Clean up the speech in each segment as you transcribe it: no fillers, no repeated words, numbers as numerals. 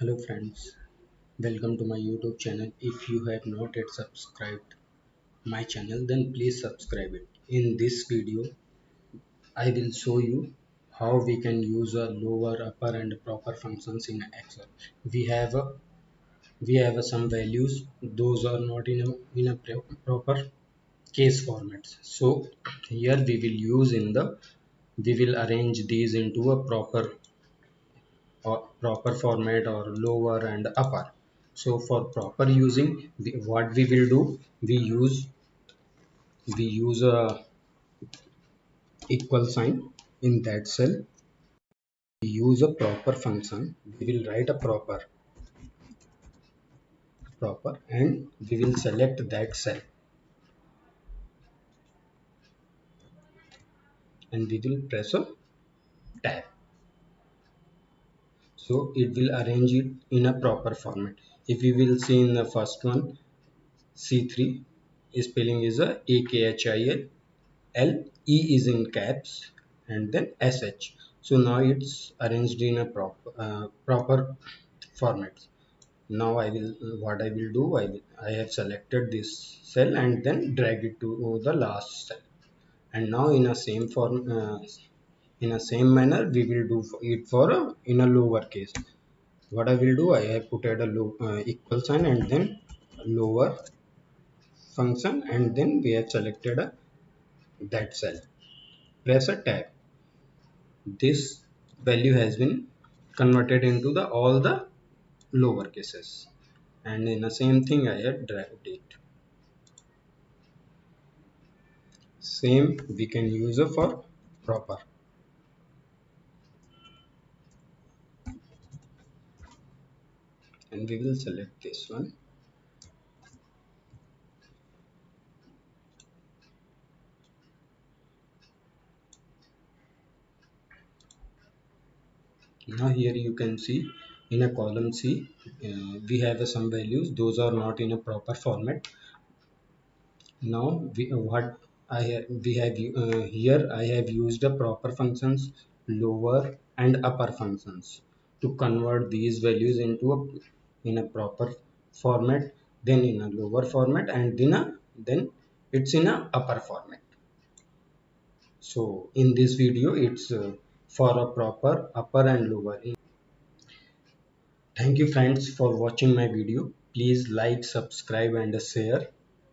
Hello friends, welcome to my YouTube channel. If you have not yet subscribed my channel, then please subscribe it. In this video, I will show you how we can use a lower, upper and proper functions in Excel. We have a, we have some values; those are not in a proper case formats. So here we will arrange these into a proper format or lower and upper. So for proper using, what we will do, we use a equal sign in that cell. We use a proper function. We will write a proper and we will select that cell and we will press a tab. So it will arrange it in a proper format. If we will see in the first one, C3 spelling is a AKHIL, L E is in caps and then SH. So now it's arranged in a proper format. Now what I will do, I have selected this cell and then drag it to the last cell. And now in a same manner we will do it for in a lower case. What I will do, I have put at a equal sign and then lower function and then we have selected that cell. Press a tab. This value has been converted into the all the lower cases, and in the same thing I have dragged it. Same we can use it for proper, and we will select this one. Now here you can see in a column C we have some values, those are not in a proper format. Now what we have here I have used a proper functions, lower and upper functions to convert these values into a in a proper format, then in a lower format, and then it's in a upper format. So in this video it's for a proper upper and lower. Thank you friends for watching my video. Please like, subscribe and share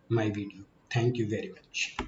my video. Thank you very much.